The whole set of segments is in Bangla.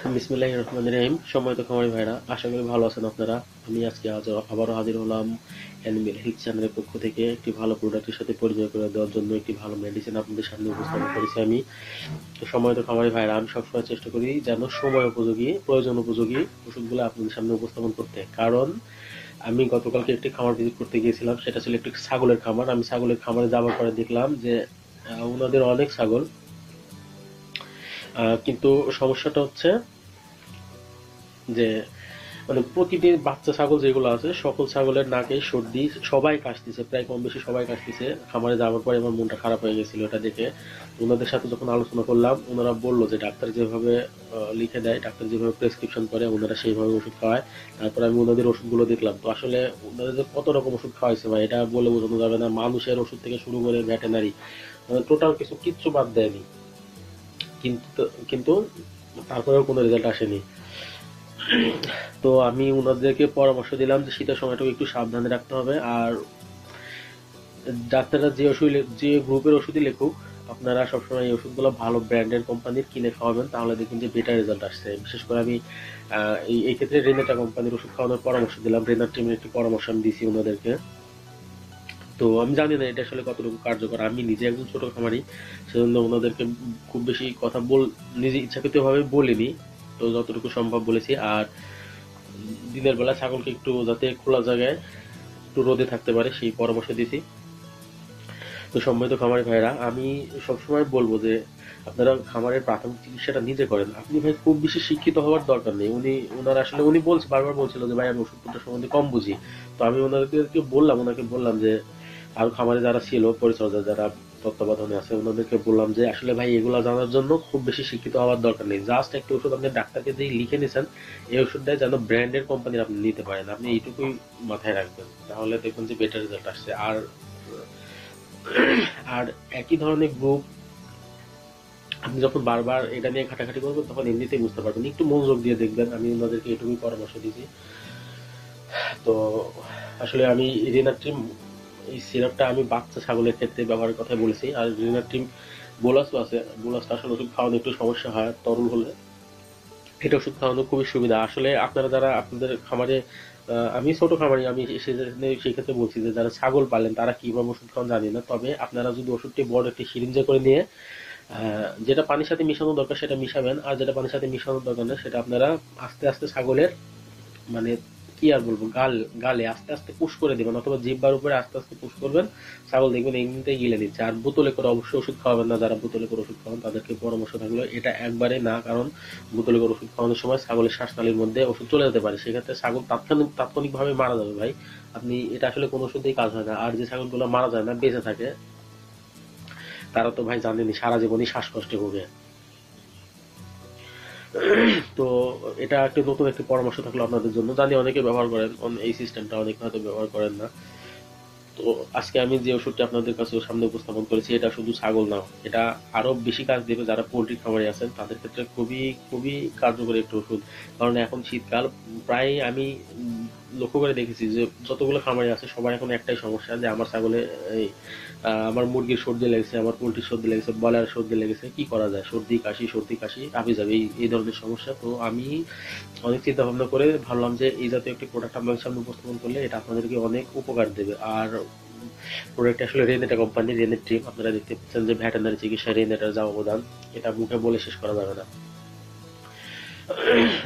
বিসমিল্লাহির রহমানির রহিম। সম্মানিত খামারি ভাইরা, আশা করি ভালো আছেন আপনারা। আমি আজকে আবারও হাজির হলাম অ্যানিমেল হেলথ চ্যানেলের পক্ষ থেকে একটি ভালো প্রোডাক্টের সাথে পরিচয় করে দেওয়ার জন্য একটি ভালো মেডিসিন আপনাদের সামনে উপস্থাপন করেছি আমি। তো সম্মানিত খামারি ভাইরা, আমি সবসময় চেষ্টা করি যেন সময় উপযোগী, প্রয়োজন উপযোগী ওষুধগুলো আপনাদের সামনে উপস্থাপন করতে। কারণ আমি গতকালকে একটি খামার ভিজিট করতে গিয়েছিলাম, সেটা ছিল একটি ছাগলের খামার। আমি ছাগলের খামারে যাওয়ার পরে দেখলাম যে ওনাদের অনেক ছাগল, কিন্তু সমস্যাটা হচ্ছে যে মানে প্রতিটি বাচ্চা ছাগল যেগুলো আছে সকল ছাগলের নাকে সর্দি, সবাই কাশতেছে, প্রায় কম বেশি সবাই কাশতেছে। খামারে যাওয়ার পরে আমার মনটা খারাপ হয়ে গেছিল এটা দেখে। ওনাদের সাথে যখন আলোচনা করলাম, ওনারা বললো যে ডাক্তার যেভাবে লিখে দেয়, ডাক্তার যেভাবে প্রেসক্রিপশন করে ওনারা সেইভাবে ওষুধ খাওয়ায়। তারপর আমি ওনাদের ওষুধগুলো দেখলাম, তো আসলে ওনাদের যে কত রকম ওষুধ খাওয়াইছে ভাই, এটা বলে বোঝানো যাবে না। মানুষের ওষুধ থেকে শুরু করে ভেটেনারি, মানে টোটাল কিচ্ছু বাদ দেয়নি। কিন্তু কিন্তু তারপরেও কোনো রেজাল্ট আসেনি। তো আমি ওনাদেরকে পরামর্শ দিলাম যে শীতের সময়টাও একটু সাবধানে রাখতে হবে। আর ডাক্তাররা যে গ্রুপের ওষুধই লেখুক, আপনারা সবসময় এই ওষুধগুলো ভালো ব্র্যান্ডের কোম্পানির কিনে খাওয়াবেন, তাহলে দেখবেন যে বেটার রেজাল্ট আসছে। বিশেষ করে আমি এই ক্ষেত্রে রেনেটা কোম্পানির ওষুধ খাওয়ানোর পরামর্শ দিলাম। রেনার টিমের একটি পরামর্শ আমি দিছি ওনাদেরকে। তো আমি জানি না এটা আসলে কতটুকু কার্যকর। আমি নিজে একজন ছোট খামারি, সেজন্য ওনাদেরকে খুব বেশি কথা নিজে ইচ্ছাকৃতভাবে বলিনি। তো যতটুকু সম্ভব বলেছি। আর দিনের বেলা ছাগলকে একটু যাতে খোলা জায়গায় একটু রোদে থাকতে পারে সেই পরামর্শ দিছি। তো সম্মানিত খামারি ভাইরা, আমি সবসময় বলবো যে আপনারা খামারের প্রাথমিক চিকিৎসাটা নিজে করেন। আপনি ভাই খুব বেশি শিক্ষিত হওয়ার দরকার নেই। উনি বারবার বলছিল যে ভাই আমি ওষুধপত্র সম্বন্ধে কম বুঝি। তো আমি ওনাকে বললাম যে আর খামারে যারা ছিল পরিচর্যা, যারা তত্ত্বাবধানে আছে, ওনাদেরকে বললাম যে আসলে ভাই এগুলা জানার জন্য খুব বেশি শিক্ষিত হওয়ার দরকার নেই। জাস্ট একটা ওষুধ আপনি ডাক্তারকে দিয়ে লিখে নিছেন, এই ওষুধটা যেন ব্র্যান্ডের কোম্পানির আপনি নিতে পারেন, আপনি এইটুকুই মাথায় রাখবেন, তাহলে দেখবেন যে বেটার রেজাল্ট আসছে। আর একই ধরনের গ্রুপ আপনি যখন বারবার এটা নিয়ে ঘাটাঘাটি করবেন, তখন এমনিতেই বুঝতে পারবেন। একটু মনোযোগ দিয়ে দেখবেন, আমি ওনাদেরকে এটুকুই পরামর্শ দিয়েছি। তো আসলে আমি রিনাট্রিম এই সিরাপটা আমি বাচ্চা ছাগলের ক্ষেত্রে ব্যবহারের কথা বলেছি। আর রিনাট্রিম বোলাসও আছে। বোলাসটা আসলে ওষুধ খাওয়ানো একটু সমস্যা হয় তরল হলে, এটা ওষুধ খাওয়ানো খুবই সুবিধা। আসলে আপনারা যারা আপনাদের খামারে, আমি ছোট খামারি, আমি সেই ক্ষেত্রে বলছি যে যারা ছাগল পালেন তারা কিভাবে ওষুধ খাওয়ান জানি না, তবে আপনারা যদি ওষুধটি বড় একটি সিরিঞ্জে করে নিয়ে যেটা পানির সাথে মিশানো দরকার সেটা মিশাবেন, আর যেটা পানির সাথে মিশানোর দরকার না সেটা আপনারা আস্তে আস্তে ছাগলের, মানে কি আর বলবো, গালে আস্তে আস্তে পুশ করে দিবেন, অথবা জিহ্বার উপরে আস্তে আস্তে পুশ করবেন। ছাগল দেখবেন এমনিতেই গিলে নিচ্ছে। আর বোতলে করে অবশ্যই ওষুধ খাওয়াবেন না। যারা বোতলে করে ওষুধ খাওয়ান তাদেরকে পরামর্শ থাকলো এটা একবারে না, কারণ বোতলে করে ওষুধ খাওয়ানোর সময় ছাগলের শ্বাসনালীর মধ্যে ওষুধ চলে যেতে পারে, সেক্ষেত্রে ছাগল তাৎক্ষণিকভাবে মারা যাবে ভাই। আপনি এটা আসলে কোনো ওষুধেই কাজ হয় না। আর যে ছাগলগুলো মারা যায় না, বেঁচে থাকে, তারা তো ভাই জানেনই সারা জীবনই শ্বাসকষ্টে ভোগে। তো এটা একটি নতুন একটি পরামর্শ থাকলো আপনাদের জন্য। জানি অনেকে ব্যবহার করেন এই সিস্টেমটা, অনেকে হয়তো ব্যবহার করেন না। তো আজকে আমি যে ওষুধটি আপনাদের কাছে সামনে উপস্থাপন করেছি, এটা শুধু ছাগল না, এটা আরো বেশি কাজ দেবে যারা পোল্ট্রি খামারে আছেন তাদের ক্ষেত্রে খুবই খুবই কার্যকরী একটা ওষুধ। কারণ এখন শীতকাল, প্রায় আমি লক্ষ্য করে দেখেছি যে যতগুলো খামারে আছে সবার এখন একটাই সমস্যা, যে আমার ছাগলে এই আমার মুরগির সর্দি লেগেছে, আমার পোল্ট্রির সর্দি লেগেছে, ব্রয়লার সর্দি লেগেছে, কি করা যায়, সর্দি কাশি আবি যাবে, এই ধরনের সমস্যা। তো আমি অনেক চিন্তা ভাবনা করে ভাবলাম যে এই জাতীয় একটি প্রোডাক্ট আপনাদের সামনে উপস্থাপন করলে এটা আপনাদেরকে অনেক উপকার দেবে। আর প্রোডাক্ট আসলে রেনেটা কোম্পানি, রেনের টিম, আপনারা দেখতে পাচ্ছেন যে ভেটেরিনারি চিকিৎসা রেনেটার যা অবদান, এটা মুখে বলে শেষ করা যাবে না।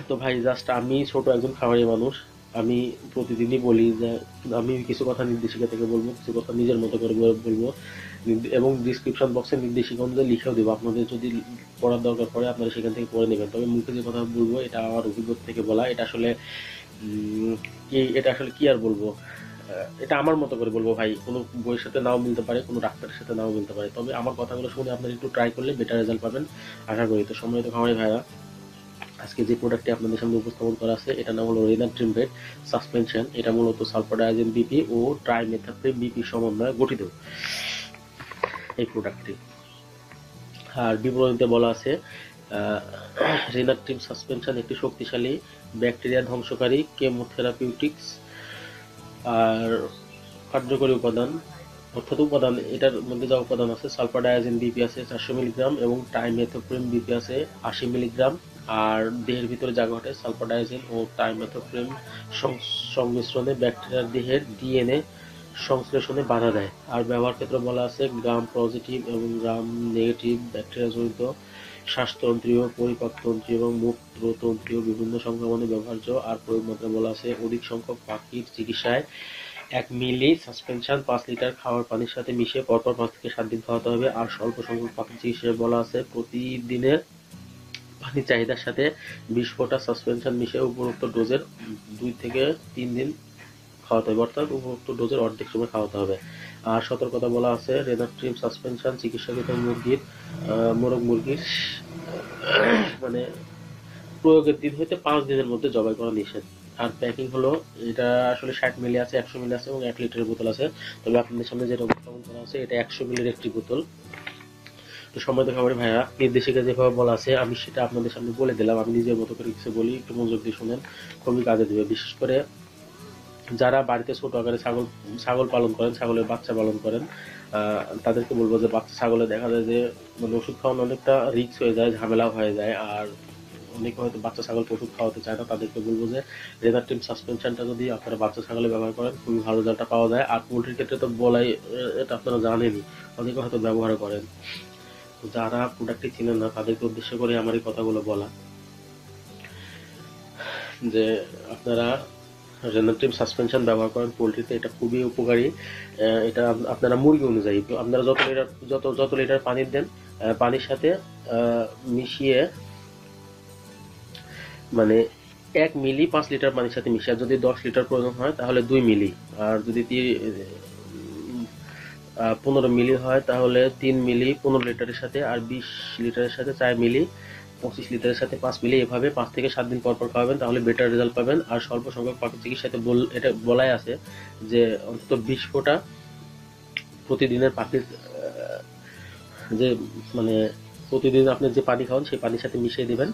তো ভাই জাস্ট আমি ছোট একজন খামারি মানুষ, আমি প্রতিদিনই বলি যে আমি কিছু কথা নির্দেশিকা থেকে বলবো, কিছু কথা নিজের মতো করে বলবো, এবং ডিসক্রিপশন বক্সে নির্দেশিকা অনুযায়ী লিখেও দেবো। আপনাদের যদি পড়ার দরকার পড়ে আপনারা সেখান থেকে পড়ে নেবেন। তবে মুখে যে কথা বলবো এটা আমার অভিজ্ঞতা থেকে বলা। এটা আসলে কি আর বলবো, এটা আমার মতো করে বলবো ভাই। কোনো বইয়ের সাথে নাও মিলতে পারে, কোনো ডাক্তারের সাথে নাও মিলতে পারে, তবে আমার কথাগুলো শুনে আপনারা একটু ট্রাই করলে বেটার রেজাল্ট পাবেন আশা করি। তো সম্মানিত খামারি ভাইরা, আজকে যে প্রোডাক্টটি আপনাদের সামনে উপস্থাপন করা আছে এটার নাম হলো রিনাট্রিমভেট সাসপেনশন। এটা মূলত সালফারডায়াজিন বিপি ও ট্রাইমেথাপ্রিম বিপি সমন্বয়ে গঠিত এই প্রোডাক্টটি। আর বিবরণীতে বলা আছে রিনাট্রিম সাসপেনশন একটি শক্তিশালী ব্যাকটেরিয়া ধ্বংসকারী কেমোথেরাপিউটিক্স। আর কার্যকরী উপাদান, এটার মধ্যে যা উপাদান আছে, সালফারডায়াজিন বিপি আছে 400 মিলিগ্রাম এবং ট্রাইমেথোপ্রিম বিপি আছে 80 মিলিগ্রাম। আর দেহের ভিতরে যা ঘটে সালফার ও টাইমেথোপ্রেম সংমিশ্রণে ব্যাকটেরিয়ার দেহের ডিএনএ সংশ্লেষণে বাধা দেয়। আর ব্যবহার ক্ষেত্রে বলা আছে গ্রাম পজিটিভ এবং গ্রাম নেগেটিভ ব্যাকটেরিয়াজনিত শ্বাসতন্ত্রীয়, পরিপাকতন্ত্রী এবং মূত্রতন্ত্রীয় বিভিন্ন সংক্রমণে ব্যবহার্য। আর প্রয়োগ মাত্রা বলা আছে অধিক সংখ্যক পাখির চিকিৎসায় 1 মিলি সাসপেনশন 5 লিটার খাওয়ার পানির সাথে মিশিয়ে পরপর 5 থেকে 7 দিন খাওয়াতে হবে। আর স্বল্প সংখ্যক পাখির চিকিৎসায় বলা আছে প্রতিদিনের পানির চাহিদার সাথে 20 ফোঁটা সাসপেনশন মিশিয়ে উপরোক্ত ডোজের 2 থেকে 3 দিন খাওয়াতে হবে, অর্থাৎ উপরোক্ত ডোজের অর্ধেক সময় খাওয়াতে হবে। আর সতর্কতা বলা আছে রেনাট্রিম সাসপেনশন চিকিৎসাকৃত মোরগ মুরগির মানে প্রয়োগের দিন হইতে 5 দিনের মধ্যে জবাই করা নিষেধ। আর প্যাকিং হলো এটা আসলে 60 মিলি আছে, 100 মিলি আছে এবং 1 লিটারের বোতল আছে। তবে আপনাদের সামনে যেটা উপস্থাপন করা আছে এটা 100 মিলির একটি বোতল। তো সম্মানিত খামারি ভাইরা, নির্দেশিকা যেভাবে বলা আছে আমি সেটা আপনাদের সামনে বলে দিলাম। আমি নিজের মতো করে কিছু বলি, একটু মনোযোগ দিয়ে শুনেন, খুবই কাজে দেবে। বিশেষ করে যারা বাড়িতে ছোট আকারে ছাগল পালন করেন, ছাগলের বাচ্চা পালন করেন, তাদেরকে বলবো যে বাচ্চা ছাগলে দেখা যায় যে মানে ওষুধ খাওয়ানো অনেকটা রিস্ক হয়ে যায়, ঝামেলা হয়ে যায়। আর অনেকে হয়তো বাচ্চা ছাগলকে ওষুধ খাওয়াতে চায় না, তাদেরকে বলবো যে রেনারটিম সাসপেনশনটা যদি আপনারা বাচ্চা ছাগলে ব্যবহার করেন খুবই ভালো রেজাল্টটা পাওয়া যায়। আর পোলট্রির ক্ষেত্রে তো বলাই, এটা আপনারা জানেনই, অনেকে হয়তো ব্যবহার করেন। যারা প্রোডাক্টটি চিনেন না তাদেরকে উদ্দেশ্য করে আমার এই কথাগুলো বলা, যে আপনারা রেনারটিম সাসপেনশন ব্যবহার করেন পোলট্রিতে, এটা খুবই উপকারী। এটা আপনারা মুরগি অনুযায়ী আপনারা যত লিটার পানি দেন, পানির সাথে মিশিয়ে মানে 1 মিলি 5 লিটার পানির সাথে মিশিয়ে, যদি 10 লিটার প্রয়োজন হয় তাহলে 2 মিলি, আর যদি 15 মিলি হয় তাহলে 3 মিলি 15 লিটারের সাথে, আর 20 লিটারের সাথে 4 মিলি, 25 লিটারের সাথে 5 মিলি, এভাবে 5 থেকে 7 দিন পর পর খাওয়াবেন, তাহলে বেটার রেজাল্ট পাবেন। আর স্বল্প সংখ্যক পাখির চিকিৎসাতে এটা বলাই আছে যে অন্তত 20 ফোঁটা প্রতিদিনের পাখির যে মানে প্রতিদিন আপনি যে পানি খাওয়ান সেই পানির সাথে মিশিয়ে দিবেন।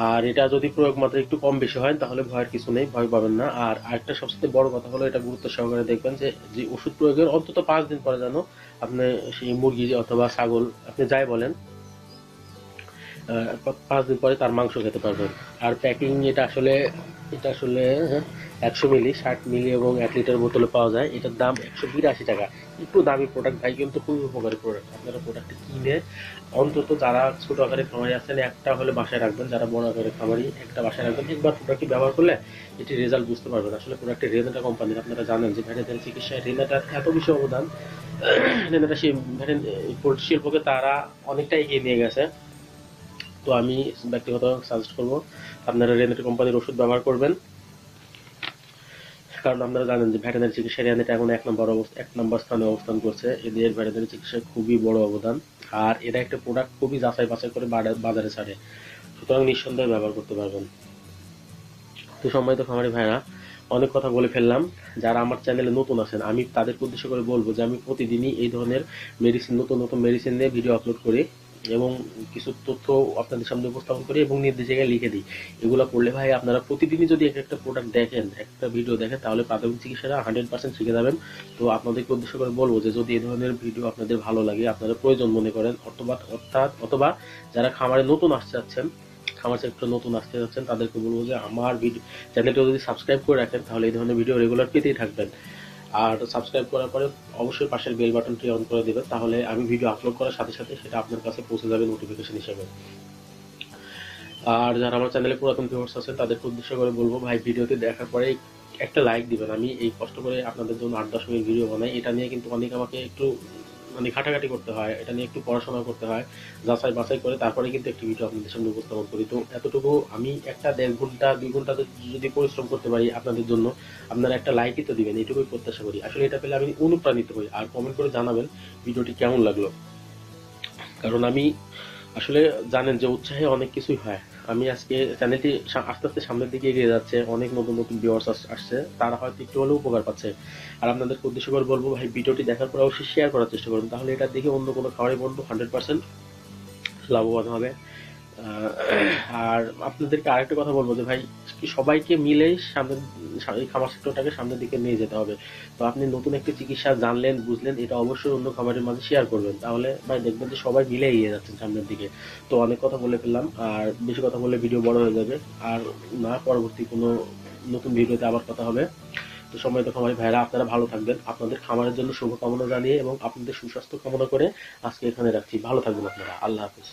আর এটা যদি প্রয়োগ মাত্রা একটু কম বেশি হয় তাহলে ভয়ের কিছু নেই, ভয় পাবেন না। আর আরেকটা সবচেয়ে বড় কথা হলো, এটা গুরুত্ব সহকারে দেখবেন যে ওষুধ প্রয়োগের অন্তত 5 দিন পরে যেন আপনি সেই মুরগি অথবা ছাগল আপনি যাই বলেন 5 দিন পরে তার মাংস খেতে পারবেন। আর প্যাকিং এটা আসলে 100 মিলি 60 মিলি এবং 1 লিটার বোতলে পাওয়া যায়। এটার দাম 182 টাকা। একটু দামি প্রোডাক্ট ভাই, কিন্তু খুবই উপকারী প্রোডাক্ট। আপনারা প্রোডাক্টটি কিনে অন্তত যারা ছোট আকারে খামারি আছেন একটা হলে বাসায় রাখবেন, যারা বড় আকারে খামারি একটা বাসায় রাখবেন। একবার প্রোডাক্টটি ব্যবহার করলে এটি রেজাল্ট বুঝতে পারবেন। আসলে প্রোডাক্টের রেনাটা কোম্পানির, আপনারা জানেন যে ভেটেরিনারি চিকিৎসায় রেনাটার এত বেশি অবদান। রেনাটা সেই পোল্ট্রি শিল্পকে তারা অনেকটা এগিয়ে নিয়ে গেছে। তো আমি ব্যক্তিগত সাজেস্ট করবো আপনারা রেনাটা কোম্পানির ওষুধ ব্যবহার করবেন, কারণ আপনারা জানেন যে ভেটেরিনারি চিকিৎসায় রেনাটা এখন 1 নম্বর স্থানে অবস্থান করছে। এদের ভেটেরিনারি চিকিৎসায় খুবই বড় অবদান। আর এটা একটা প্রোডাক্ট খুবই যাচাই বাছাই করে বাজারে ছাড়ে, সুতরাং নিঃসন্দেহে ব্যবহার করতে পারবেন। তো সম্মানিত খামারি ভাইরা, অনেক কথা বলে ফেললাম। যারা আমার চ্যানেলে নতুন আছেন আমি তাদেরকে উদ্দেশ্য করে বলবো যে আমি প্রতিদিনই এই ধরনের নতুন মেডিসিন নিয়ে ভিডিও আপলোড করি এবং কিছু তথ্য আপনাদের সামনে উপস্থাপন করি এবং নির্দেশিকা লিখে দিই। এগুলো করলে ভাই আপনারা প্রতিদিনই যদি একটা প্রোডাক্ট দেখেন, একটা ভিডিও দেখেন, তাহলে প্রাথমিক চিকিৎসাটা 100% শিখে যাবেন। তো আপনাদেরকে উদ্দেশ্য করে বলবো যে যদি এই ধরনের ভিডিও আপনাদের ভালো লাগে, আপনারা প্রয়োজন মনে করেন, অথবা যারা খামারে নতুন আসতে যাচ্ছেন, খামার সেক্টরে নতুন আসতে যাচ্ছেন, তাদেরকে বলবো যে আমার ভিডিও চ্যানেলটা যদি সাবস্ক্রাইব করে রাখেন তাহলে এই ধরনের ভিডিও রেগুলার পেতেই থাকবেন। আর সাবস্ক্রাইব করার পরে অবশ্যই পাশের বেল বাটনটি অন করে দেবেন, তাহলে আমি ভিডিও আপলোড করার সাথে সাথে সেটা আপনার কাছে পৌঁছে যাবে নোটিফিকেশন হিসেবে। আর যারা আমার চ্যানেলে পুরাতন ভিউয়ার্স আছেন তাদেরকে উদ্দেশ্য করে বলবো ভাই ভিডিওটি দেখার পরে একটা লাইক দিবেন। আমি এই কষ্ট করে আপনাদের জন্য 8-10 মিনিট ভিডিও বানাই, এটা নিয়ে কিন্তু অনেক আমাকে একটু ঘাটাঘাটি করতে হয়, এটা নিয়ে একটু পড়াশোনা করতে হয়, যাচাই বাছাই করে তারপরে কিন্তু একটি ভিডিও আপনাদের সামনে উপস্থাপন করি। তো এতটুকু আমি 1-1.5 ঘন্টা 2 ঘন্টা যদি পরিশ্রম করতে পারি আপনাদের জন্য, আপনারা একটা লাইকই তো দিবেন, এটুকুই প্রত্যাশা করি। আসলে এটা পেলে আমি অনুপ্রাণিত হই। আর কমেন্ট করে জানাবেন ভিডিওটি কেমন লাগলো, কারণ আমি আসলে জানেন যে উৎসাহে অনেক কিছুই হয়। আমি আজকে চ্যানেলটি আস্তে আস্তে সামনের দিকে এগিয়ে যাচ্ছে, অনেক নতুন নতুন ভিউয়ার্স আসছে, তারা হয়তো একটু হলেও উপকার পাচ্ছে। আর আপনাদেরকে উদ্দেশ্য করে বলবো ভাই ভিডিওটি দেখার পর অবশ্যই শেয়ার করার চেষ্টা করুন, তাহলে এটা দেখে অন্য কোনো খাবারের বন্ধু 100% লাভবান হবে। আহ, আর আপনাদেরকে আরেকটা কথা বলবো যে ভাই, কি সবাইকে মিলেই এই খামার সেক্টরটাকে সামনের দিকে নিয়ে যেতে হবে। তো আপনি নতুন একটি চিকিৎসা জানলেন, বুঝলেন, এটা অবশ্যই অন্য খামারের মাঝে শেয়ার করবেন, তাহলে ভাই দেখবেন যে সবাই মিলে এগিয়ে যাচ্ছেন সামনের দিকে। তো অনেক কথা বলে ফেললাম, আর বেশি কথা বললে ভিডিও বড় হয়ে যাবে। আর না, পরবর্তী কোনো নতুন ভিডিওতে আবার কথা হবে। তো সময় তো খামারি ভাইরা, আপনারা ভালো থাকবেন, আপনাদের খামারের জন্য শুভকামনা জানিয়ে এবং আপনাদের সুস্বাস্থ্য কামনা করে আজকে এখানে রাখছি। ভালো থাকবেন আপনারা। আল্লাহ হাফিজ।